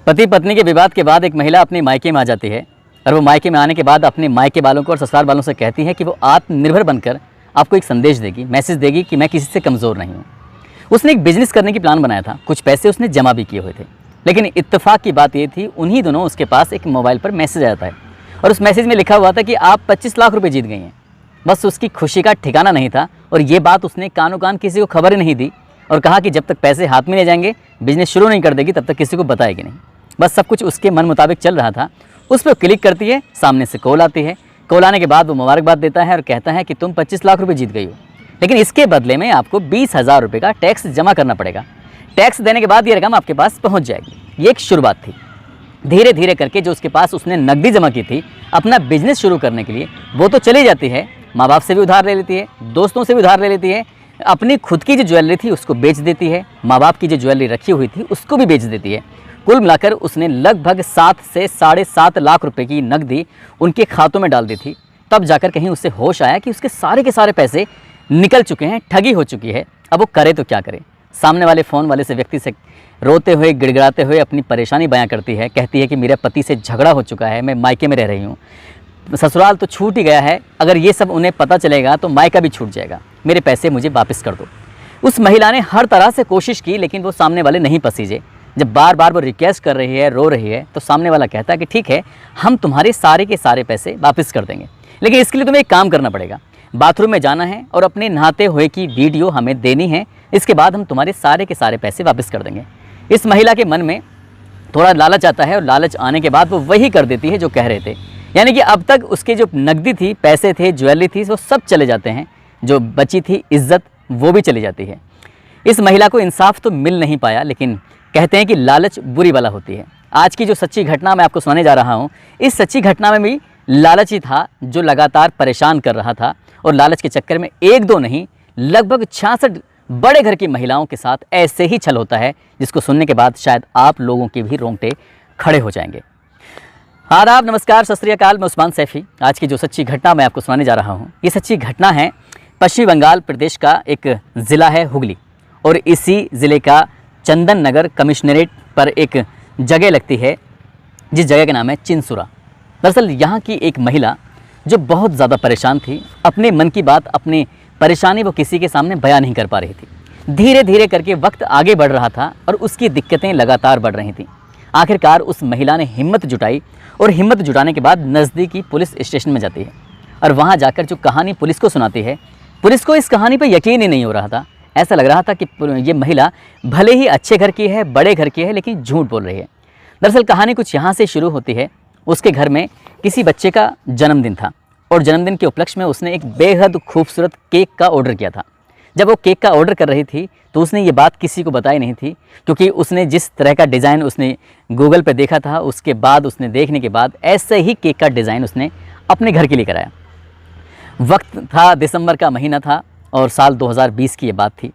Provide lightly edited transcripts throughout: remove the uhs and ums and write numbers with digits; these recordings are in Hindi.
पति पत्नी के विवाद के बाद एक महिला अपने मायके में आ जाती है और वो मायके में आने के बाद अपने मायके वालों को और ससुराल वालों से कहती है कि वो आत्मनिर्भर बनकर आपको एक संदेश देगी, मैसेज देगी कि मैं किसी से कमज़ोर नहीं हूँ। उसने एक बिजनेस करने की प्लान बनाया था, कुछ पैसे उसने जमा भी किए हुए थे, लेकिन इत्तेफाक की बात ये थी उन्हीं दोनों उसके पास एक मोबाइल पर मैसेज आता है और उस मैसेज में लिखा हुआ था कि आप 25 लाख रुपए जीत गई हैं। बस उसकी खुशी का ठिकाना नहीं था और ये बात उसने कानों कान किसी को खबर ही नहीं दी और कहा कि जब तक पैसे हाथ में नहीं जाएंगे, बिजनेस शुरू नहीं कर देगी, तब तक किसी को बताएगी नहीं। बस सब कुछ उसके मन मुताबिक चल रहा था। उस पर क्लिक करती है, सामने से कॉल आती है। कॉल आने के बाद वो मुबारकबाद देता है और कहता है कि तुम 25 लाख रुपए जीत गई हो, लेकिन इसके बदले में आपको 20,000 रुपये का टैक्स जमा करना पड़ेगा। टैक्स देने के बाद ये रकम आपके पास पहुंच जाएगी। ये एक शुरुआत थी। धीरे धीरे करके जो उसके पास उसने नकदी जमा की थी अपना बिजनेस शुरू करने के लिए, वो तो चली जाती है, माँ बाप से भी उधार ले लेती है, दोस्तों से भी उधार ले लेती है, अपनी खुद की जो ज्वेलरी थी उसको बेच देती है, माँ बाप की जो ज्वेलरी रखी हुई थी उसको भी बेच देती है। कुल मिलाकर उसने लगभग 7 से 7.5 लाख रुपए की नकदी उनके खातों में डाल दी थी। तब जाकर कहीं उससे होश आया कि उसके सारे के सारे पैसे निकल चुके हैं, ठगी हो चुकी है। अब वो करे तो क्या करे। सामने वाले फ़ोन वाले से व्यक्ति से रोते हुए गिड़गिड़ाते हुए अपनी परेशानी बयां करती है, कहती है कि मेरे पति से झगड़ा हो चुका है, मैं मायके में रह रही हूँ, ससुराल तो छूट ही गया है, अगर ये सब उन्हें पता चलेगा तो मायका भी छूट जाएगा, मेरे पैसे मुझे वापस कर दो। उस महिला ने हर तरह से कोशिश की, लेकिन वो सामने वाले नहीं पसीजे। जब बार बार वो रिक्वेस्ट कर रही है, रो रही है, तो सामने वाला कहता है कि ठीक है, हम तुम्हारे सारे के सारे पैसे वापस कर देंगे, लेकिन इसके लिए तुम्हें एक काम करना पड़ेगा। बाथरूम में जाना है और अपने नहाते हुए की वीडियो हमें देनी है, इसके बाद हम तुम्हारे सारे के सारे पैसे वापस कर देंगे। इस महिला के मन में थोड़ा लालच आता है और लालच आने के बाद वो वही कर देती है जो कह रहे थे। यानी कि अब तक उसके जो नकदी थी, पैसे थे, ज्वेलरी थी, वो सब चले जाते हैं, जो बची थी इज्जत वो भी चली जाती है। इस महिला को इंसाफ तो मिल नहीं पाया, लेकिन कहते हैं कि लालच बुरी बला होती है। आज की जो सच्ची घटना मैं आपको सुनाने जा रहा हूँ, इस सच्ची घटना में भी लालच ही था जो लगातार परेशान कर रहा था और लालच के चक्कर में एक दो नहीं, लगभग 66 बड़े घर की महिलाओं के साथ ऐसे ही छल होता है, जिसको सुनने के बाद शायद आप लोगों के भी रोंगटे खड़े हो जाएंगे। आदाब, नमस्कार, सत श्री अकाल, मैं उस्मान सैफी। आज की जो सच्ची घटना मैं आपको सुनाने जा रहा हूँ, ये सच्ची घटना है पश्चिमी बंगाल प्रदेश का एक ज़िला है हुगली, और इसी ज़िले का चंदन नगर कमिश्नरेट पर एक जगह लगती है जिस जगह का नाम है चिंसुरा। दरअसल यहाँ की एक महिला जो बहुत ज़्यादा परेशान थी, अपने मन की बात, अपनी परेशानी वो किसी के सामने बयां नहीं कर पा रही थी। धीरे धीरे करके वक्त आगे बढ़ रहा था और उसकी दिक्कतें लगातार बढ़ रही थीं। आखिरकार उस महिला ने हिम्मत जुटाई और हिम्मत जुटाने के बाद नज़दीकी पुलिस स्टेशन में जाती है और वहाँ जाकर जो कहानी पुलिस को सुनाती है, पुलिस को इस कहानी पर यकीन ही नहीं हो रहा था। ऐसा लग रहा था कि ये महिला भले ही अच्छे घर की है, बड़े घर की है, लेकिन झूठ बोल रही है। दरअसल कहानी कुछ यहाँ से शुरू होती है। उसके घर में किसी बच्चे का जन्मदिन था और जन्मदिन के उपलक्ष्य में उसने एक बेहद खूबसूरत केक का ऑर्डर किया था। जब वो केक का ऑर्डर कर रही थी तो उसने ये बात किसी को बताई नहीं थी, क्योंकि उसने जिस तरह का डिज़ाइन उसने गूगल पे देखा था, उसके बाद उसने देखने के बाद ऐसे ही केक का डिज़ाइन उसने अपने घर के लिए कराया। वक्त था, दिसंबर का महीना था और साल 2020 की ये बात थी।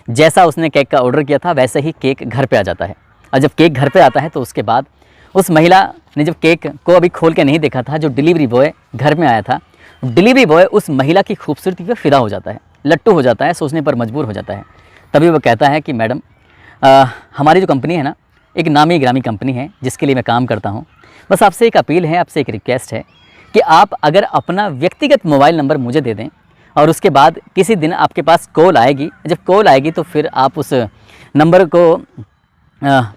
जैसा उसने केक का ऑर्डर किया था वैसे ही केक घर पे आ जाता है, और जब केक घर पे आता है तो उसके बाद उस महिला ने जब केक को अभी खोल के नहीं देखा था, जो डिलीवरी बॉय घर में आया था, डिलीवरी बॉय उस महिला की खूबसूरती पर फिदा हो जाता है, लट्टू हो जाता है, सोचने पर मजबूर हो जाता है। तभी वो कहता है कि मैडम, हमारी जो कंपनी है ना, एक नामी ग्रामी कंपनी है जिसके लिए मैं काम करता हूँ, बस आपसे एक अपील है, आपसे एक रिक्वेस्ट है कि आप अगर अपना व्यक्तिगत मोबाइल नंबर मुझे दे दें और उसके बाद किसी दिन आपके पास कॉल आएगी, जब कॉल आएगी तो फिर आप उस नंबर को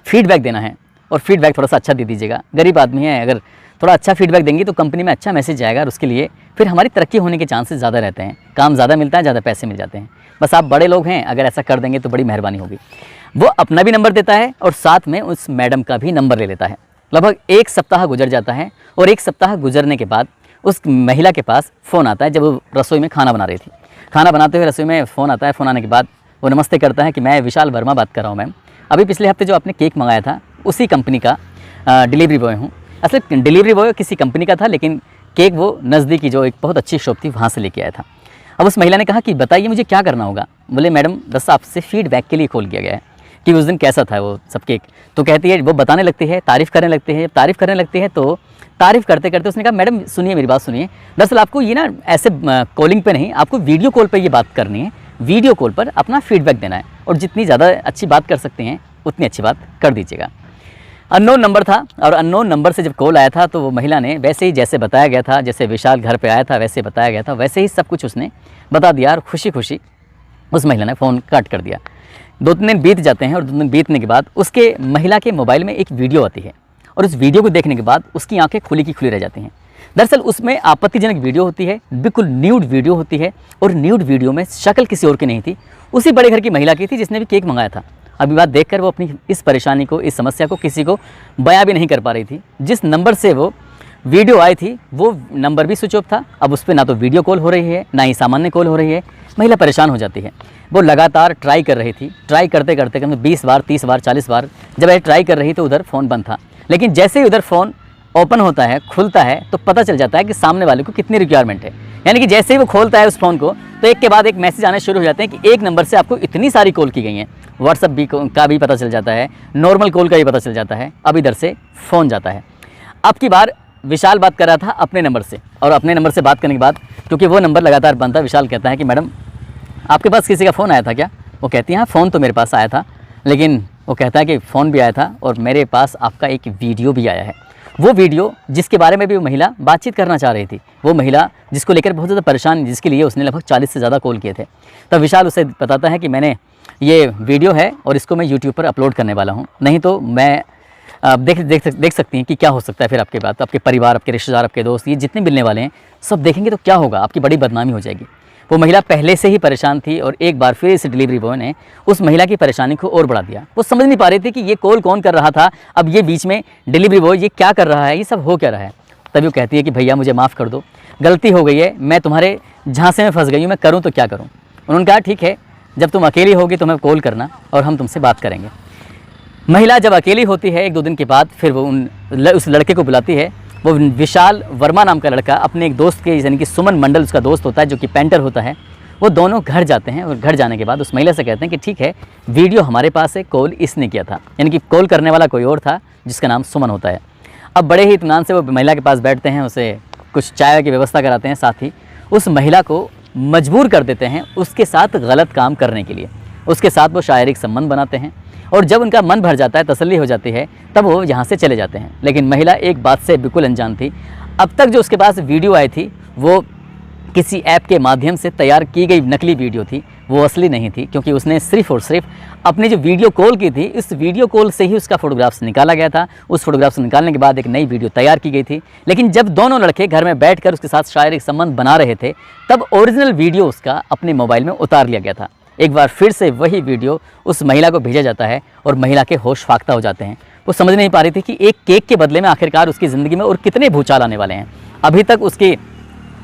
फीडबैक देना है और फीडबैक थोड़ा सा अच्छा दे दीजिएगा। गरीब आदमी है, अगर थोड़ा अच्छा फीडबैक देंगी तो कंपनी में अच्छा मैसेज जाएगा और उसके लिए फिर हमारी तरक्की होने के चांसेस ज़्यादा रहते हैं, काम ज़्यादा मिलता है, ज़्यादा पैसे मिल जाते हैं। बस आप बड़े लोग हैं, अगर ऐसा कर देंगे तो बड़ी मेहरबानी होगी। वो अपना भी नंबर देता है और साथ में उस मैडम का भी नंबर ले लेता है। लगभग 1 सप्ताह गुजर जाता है और 1 सप्ताह गुजरने के बाद उस महिला के पास फ़ोन आता है। जब वो रसोई में खाना बना रही थी, खाना बनाते हुए रसोई में फ़ोन आता है। फ़ोन आने के बाद वो नमस्ते करता है कि मैं विशाल वर्मा बात कर रहा हूँ मैम, अभी पिछले हफ्ते जो आपने केक मंगाया था उसी कंपनी का डिलीवरी बॉय हूँ। असल डिलीवरी बॉय किसी कंपनी का था, लेकिन केक वो नज़दीकी जो एक बहुत अच्छी शॉप थी वहाँ से लेके आया था। अब उस महिला ने कहा कि बताइए मुझे क्या करना होगा। बोले मैडम, बस आपसे फीडबैक के लिए कॉल किया गया है कि उस दिन कैसा था वो सब केक। तो कहती है, वो बताने लगती है, तारीफ़ करने लगती है। तारीफ़ करने लगती है तो तारीफ़ करते करते उसने कहा मैडम सुनिए, मेरी बात सुनिए, दरअसल आपको ये ना ऐसे कॉलिंग पे नहीं, आपको वीडियो कॉल पे ये बात करनी है। वीडियो कॉल पर अपना फीडबैक देना है और जितनी ज़्यादा अच्छी बात कर सकते हैं उतनी अच्छी बात कर दीजिएगा। अननोन नंबर था और अननोन नंबर से जब कॉल आया था तो वो महिला ने वैसे ही जैसे बताया गया था, जैसे विशाल घर पे आया था वैसे बताया गया था, वैसे ही सब कुछ उसने बता दिया और खुशी खुशी उस महिला ने फ़ोन काट कर दिया। 2-3 दिन बीत जाते हैं और 2 दिन बीतने के बाद उसके महिला के मोबाइल में एक वीडियो आती है और उस वीडियो को देखने के बाद उसकी आंखें खुली की खुली रह जाती हैं। दरअसल उसमें आपत्तिजनक वीडियो होती है, बिल्कुल न्यूड वीडियो होती है और न्यूड वीडियो में शक्ल किसी और की नहीं थी, उसी बड़े घर की महिला की थी जिसने भी केक मंगाया था। अभी बात देखकर वो अपनी इस परेशानी को, इस समस्या को किसी को बयां भी नहीं कर पा रही थी। जिस नंबर से वो वीडियो आई थी वो नंबर भी स्विच ऑफ था। अब उस पर ना तो वीडियो कॉल हो रही है ना ही सामान्य कॉल हो रही है। महिला परेशान हो जाती है। वो लगातार ट्राई कर रही थी, ट्राई करते करते कम 20 बार, 30 बार, 40 बार जब ये ट्राई कर रही तो उधर फ़ोन बंद था। लेकिन जैसे ही उधर फ़ोन ओपन होता है, खुलता है, तो पता चल जाता है कि सामने वाले को कितनी रिक्वायरमेंट है। यानी कि जैसे ही वो खोलता है उस फ़ोन को तो एक के बाद एक मैसेज आने शुरू हो जाते हैं कि एक नंबर से आपको इतनी सारी कॉल की गई हैं। व्हाट्सअप भी का भी पता चल जाता है, नॉर्मल कॉल का भी पता चल जाता है। अब इधर से फ़ोन जाता है। अब की बार विशाल बात कर रहा था अपने नंबर से और अपने नंबर से बात करने के बाद क्योंकि वो नंबर लगातार बंद था, विशाल कहता है कि मैडम आपके पास किसी का फ़ोन आया था क्या? वो कहती है हाँ फ़ोन तो मेरे पास आया था, लेकिन वो कहता है कि फ़ोन भी आया था और मेरे पास आपका एक वीडियो भी आया है। वो वीडियो जिसके बारे में भी वो महिला बातचीत करना चाह रही थी, वो महिला जिसको लेकर बहुत ज़्यादा परेशान, जिसके लिए उसने लगभग 40 से ज़्यादा कॉल किए थे। तब विशाल उसे बताता है कि मैंने ये वीडियो है और इसको मैं यूट्यूब पर अपलोड करने वाला हूँ, नहीं तो मैं आप देख सकती हैं कि क्या हो सकता है फिर आपके बाद, आपके परिवार, आपके रिश्तेदार, आपके दोस्त, ये जितने मिलने वाले हैं सब देखेंगे तो क्या होगा, आपकी बड़ी बदनामी हो जाएगी। वो महिला पहले से ही परेशान थी और एक बार फिर इस डिलीवरी बॉय ने उस महिला की परेशानी को और बढ़ा दिया। वो समझ नहीं पा रही थी कि ये कॉल कौन कर रहा था, अब ये बीच में डिलीवरी बॉय ये क्या कर रहा है, ये सब हो क्या रहा है। तभी वो कहती है कि भैया मुझे माफ़ कर दो, गलती हो गई है, मैं तुम्हारे झांसे में फंस गई हूँ, मैं करूँ तो क्या करूँ। उन्होंने कहा ठीक है, जब तुम अकेली होगी तो मैं कॉल करना और हम तुमसे बात करेंगे। महिला जब अकेली होती है 1-2 दिन के बाद फिर वो उस लड़के को बुलाती है। वो विशाल वर्मा नाम का लड़का अपने एक दोस्त के, यानी कि सुमन मंडल उसका दोस्त होता है जो कि पेंटर होता है, वो दोनों घर जाते हैं और घर जाने के बाद उस महिला से कहते हैं कि ठीक है वीडियो हमारे पास है, कॉल इसने किया था, यानी कि कॉल करने वाला कोई और था जिसका नाम सुमन होता है। अब बड़े ही इत्मीनान से वो महिला के पास बैठते हैं, उसे कुछ चाय की व्यवस्था कराते हैं, साथ ही उस महिला को मजबूर कर देते हैं उसके साथ गलत काम करने के लिए। उसके साथ वो शारीरिक संबंध बनाते हैं और जब उनका मन भर जाता है, तसल्ली हो जाती है, तब वो यहाँ से चले जाते हैं। लेकिन महिला एक बात से बिल्कुल अनजान थी, अब तक जो उसके पास वीडियो आई थी वो किसी ऐप के माध्यम से तैयार की गई नकली वीडियो थी, वो असली नहीं थी, क्योंकि उसने सिर्फ और सिर्फ अपनी जो वीडियो कॉल की थी, इस वीडियो कॉल से ही उसका फ़ोटोग्राफ्स निकाला गया था। उस फोटोग्राफ्स निकालने के बाद एक नई वीडियो तैयार की गई थी। लेकिन जब दोनों लड़के घर में बैठकर उसके साथ शारीरिक संबंध बना रहे थे, तब ओरिजिनल वीडियो उसका अपने मोबाइल में उतार लिया गया था। एक बार फिर से वही वीडियो उस महिला को भेजा जाता है और महिला के होश फाख्ता हो जाते हैं। वो समझ नहीं पा रही थी कि एक केक के बदले में आखिरकार उसकी ज़िंदगी में और कितने भूचाल आने वाले हैं। अभी तक उसकी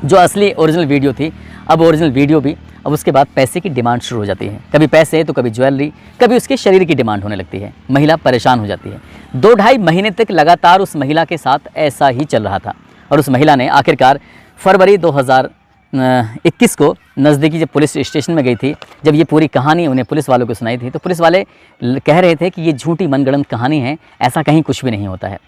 जो असली ओरिजिनल वीडियो थी, अब ओरिजिनल वीडियो भी, अब उसके बाद पैसे की डिमांड शुरू हो जाती है। कभी पैसे तो कभी ज्वेलरी, कभी उसके शरीर की डिमांड होने लगती है। महिला परेशान हो जाती है। 2-2.5 महीने तक लगातार उस महिला के साथ ऐसा ही चल रहा था और उस महिला ने आखिरकार फरवरी 2021 को नज़दीकी जब पुलिस स्टेशन में गई थी, जब ये पूरी कहानी उन्हें पुलिस वालों को सुनाई थी, तो पुलिस वाले कह रहे थे कि ये झूठी मनगढ़ंत कहानी है, ऐसा कहीं कुछ भी नहीं होता है।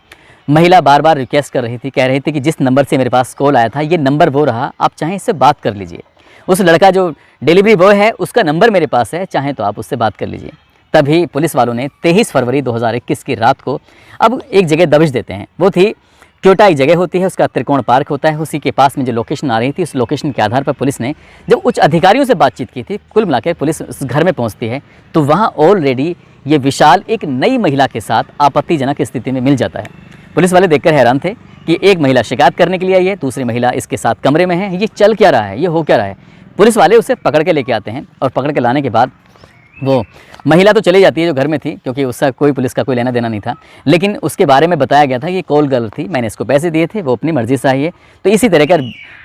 महिला बार बार रिक्वेस्ट कर रही थी, कह रही थी कि जिस नंबर से मेरे पास कॉल आया था ये नंबर वो रहा, आप चाहें इससे बात कर लीजिए। उस लड़का जो डिलीवरी बॉय है उसका नंबर मेरे पास है, चाहें तो आप उससे बात कर लीजिए। तभी पुलिस वालों ने 23 फरवरी 2021 की रात को अब एक जगह दबिश देते हैं। वो थी क्योटा, एक जगह होती है, उसका त्रिकोण पार्क होता है, उसी के पास में जो लोकेशन आ रही थी, उस लोकेशन के आधार पर पुलिस ने जब उच्च अधिकारियों से बातचीत की थी, कुल मिलाकर पुलिस उस घर में पहुंचती है तो वहां ऑलरेडी ये विशाल एक नई महिला के साथ आपत्तिजनक स्थिति में मिल जाता है। पुलिस वाले देखकर हैरान थे कि एक महिला शिकायत करने के लिए आई है, दूसरी महिला इसके साथ कमरे में है, ये चल क्या रहा है, ये हो क्या रहा है। पुलिस वाले उसे पकड़ के लेके आते हैं और पकड़ के लाने के बाद वो महिला तो चली जाती है जो घर में थी, क्योंकि उसका कोई पुलिस का कोई लेना देना नहीं था। लेकिन उसके बारे में बताया गया था कि कॉल गर्ल थी, मैंने इसको पैसे दिए थे, वो अपनी मर्जी से आई है। तो इसी तरह का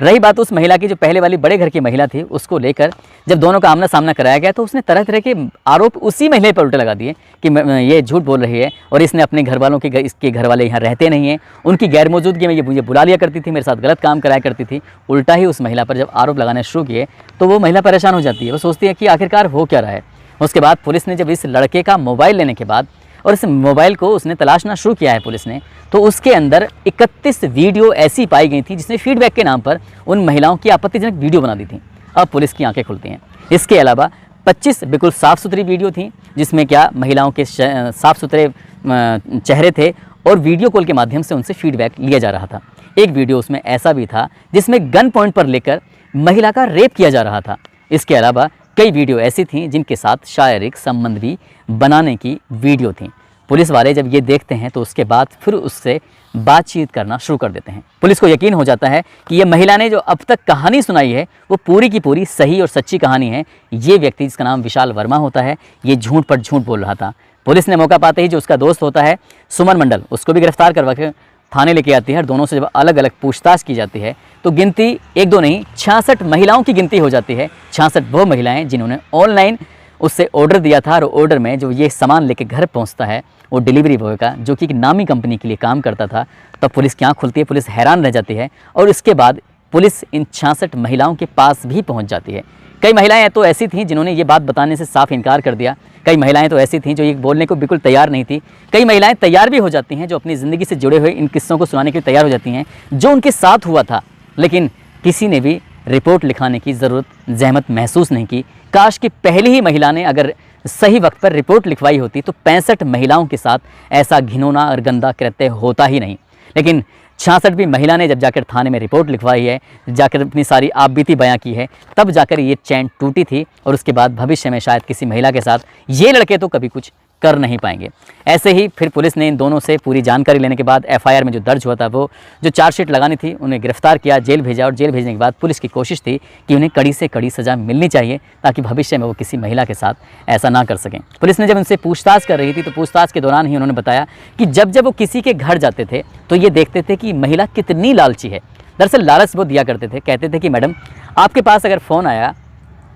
रही बात उस महिला की, जो पहले वाली बड़े घर की महिला थी, उसको लेकर जब दोनों का आमना सामना कराया गया तो उसने तरह तरह के आरोप उसी महिला पर उल्टे लगा दिए कि ये झूठ बोल रही है और इसने अपने घर वालों के, इसके घर वाले यहाँ रहते नहीं हैं, उनकी गैर मौजूदगी में ये मुझे बुला लिया करती थी, मेरे साथ गलत काम कराया करती थी। उल्टा ही उस महिला पर जब आरोप लगाने शुरू किए तो वो महिला परेशान हो जाती है। वो सोचती है कि आखिरकार हो क्या रहा है। उसके बाद पुलिस ने जब इस लड़के का मोबाइल लेने के बाद और इस मोबाइल को उसने तलाशना शुरू किया है पुलिस ने, तो उसके अंदर 31 वीडियो ऐसी पाई गई थी जिसने फीडबैक के नाम पर उन महिलाओं की आपत्तिजनक वीडियो बना दी थी। अब पुलिस की आंखें खुलती हैं। इसके अलावा 25 बिल्कुल साफ़ सुथरी वीडियो थी, जिसमें क्या महिलाओं के साफ़ सुथरे चेहरे थे और वीडियो कॉल के माध्यम से उनसे फीडबैक लिया जा रहा था। एक वीडियो उसमें ऐसा भी था जिसमें गन पॉइंट पर लेकर महिला का रेप किया जा रहा था। इसके अलावा कई वीडियो ऐसी थीं जिनके साथ शारीरिक संबंध भी बनाने की वीडियो थी। पुलिस वाले जब ये देखते हैं तो उसके बाद फिर उससे बातचीत करना शुरू कर देते हैं। पुलिस को यकीन हो जाता है कि ये महिला ने जो अब तक कहानी सुनाई है वो पूरी की पूरी सही और सच्ची कहानी है। ये व्यक्ति जिसका नाम विशाल वर्मा होता है, ये झूठ पर झूठ बोल रहा था। पुलिस ने मौका पाते ही जो उसका दोस्त होता है सुमन मंडल, उसको भी गिरफ्तार करवा के थाने लेके आती है और दोनों से जब अलग अलग पूछताछ की जाती है तो गिनती एक दो नहीं 66 महिलाओं की गिनती हो जाती है। 66 वो महिलाएं जिन्होंने ऑनलाइन उससे ऑर्डर दिया था और ऑर्डर में जो ये सामान लेके घर पहुंचता है वो डिलीवरी बॉय का, जो कि एक नामी कंपनी के लिए काम करता था। तब पुलिस की आँख खुलती है, पुलिस हैरान रह जाती है और इसके बाद पुलिस इन 66 महिलाओं के पास भी पहुँच जाती है। कई महिलाएं तो ऐसी थीं जिन्होंने ये बात बताने से साफ इनकार कर दिया। कई महिलाएं तो ऐसी थीं जो ये बोलने को बिल्कुल तैयार नहीं थी। कई महिलाएं तैयार भी हो जाती हैं जो अपनी ज़िंदगी से जुड़े हुए इन किस्सों को सुनाने के लिए तैयार हो जाती हैं जो उनके साथ हुआ था, लेकिन किसी ने भी रिपोर्ट लिखाने की ज़रूरत जहमत महसूस नहीं की। काश कि पहली ही महिला ने अगर सही वक्त पर रिपोर्ट लिखवाई होती तो 65 महिलाओं के साथ ऐसा घिनौना और गंदा कृत्य होता ही नहीं। लेकिन 66वीं महिला ने जब जाकर थाने में रिपोर्ट लिखवाई है, जाकर अपनी सारी आपबीती बयां की है, तब जाकर ये चैन टूटी थी और उसके बाद भविष्य में शायद किसी महिला के साथ ये लड़के तो कभी कुछ कर नहीं पाएंगे। ऐसे ही फिर पुलिस ने इन दोनों से पूरी जानकारी लेने के बाद एफआईआर में जो दर्ज हुआ था वो जो चार्जशीट लगानी थी उन्हें गिरफ्तार किया, जेल भेजा और जेल भेजने के बाद पुलिस की कोशिश थी कि उन्हें कड़ी से कड़ी सज़ा मिलनी चाहिए ताकि भविष्य में वो किसी महिला के साथ ऐसा ना कर सकें। पुलिस ने जब उनसे पूछताछ कर रही थी तो पूछताछ के दौरान ही उन्होंने बताया कि जब जब वो किसी के घर जाते थे तो ये देखते थे कि महिला कितनी लालची है। दरअसल लालच वो दिया करते थे, कहते थे कि मैडम आपके पास अगर फ़ोन आया,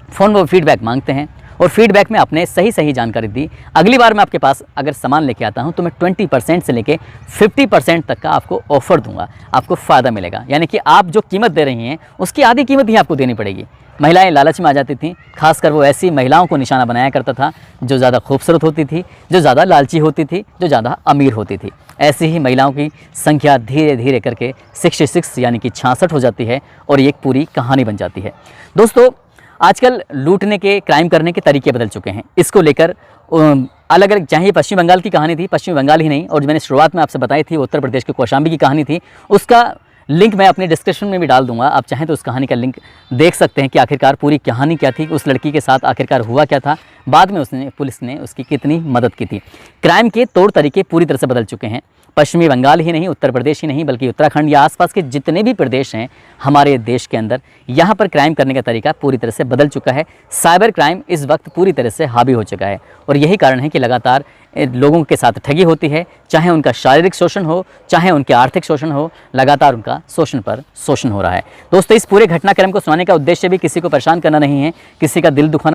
फ़ोन वो फीडबैक मांगते हैं और फीडबैक में आपने सही जानकारी दी, अगली बार मैं आपके पास अगर सामान लेके आता हूं तो मैं 20% से लेके 50% तक का आपको ऑफ़र दूंगा, आपको फ़ायदा मिलेगा। यानी कि आप जो कीमत दे रही हैं उसकी आधी कीमत ही आपको देनी पड़ेगी। महिलाएं लालच में आ जाती थीं, खासकर वो ऐसी महिलाओं को निशाना बनाया करता था जो ज़्यादा खूबसूरत होती थी, जो ज़्यादा लालची होती थी, जो ज़्यादा अमीर होती थी। ऐसी ही महिलाओं की संख्या धीरे धीरे करके 66 यानी कि 66 हो जाती है और ये एक पूरी कहानी बन जाती है। दोस्तों, आजकल लूटने के, क्राइम करने के तरीके बदल चुके हैं। इसको लेकर अलग अलग, चाहे ये पश्चिम बंगाल की कहानी थी, पश्चिम बंगाल ही नहीं, और जो मैंने शुरुआत में आपसे बताई थी उत्तर प्रदेश के कौशाम्बी की कहानी थी, उसका लिंक मैं अपने डिस्क्रिप्शन में भी डाल दूंगा। आप चाहें तो उस कहानी का लिंक देख सकते हैं कि आखिरकार पूरी कहानी क्या थी, उस लड़की के साथ आखिरकार हुआ क्या था, बाद में पुलिस ने उसकी कितनी मदद की थी। क्राइम के तौर तरीके पूरी तरह से बदल चुके हैं। पश्चिमी बंगाल ही नहीं, उत्तर प्रदेश ही नहीं, बल्कि उत्तराखंड या आसपास के जितने भी प्रदेश हैं हमारे देश के अंदर, यहाँ पर क्राइम करने का तरीका पूरी तरह से बदल चुका है। साइबर क्राइम इस वक्त पूरी तरह से हावी हो चुका है और यही कारण है कि लगातार लोगों के साथ ठगी होती है, चाहे उनका शारीरिक शोषण हो, चाहे उनके आर्थिक शोषण हो, लगातार उनका शोषण पर शोषण हो रहा है। दोस्तों, इस पूरे घटनाक्रम को सुनाने का उद्देश्य भी किसी को परेशान करना नहीं है, किसी का दिल दुखाना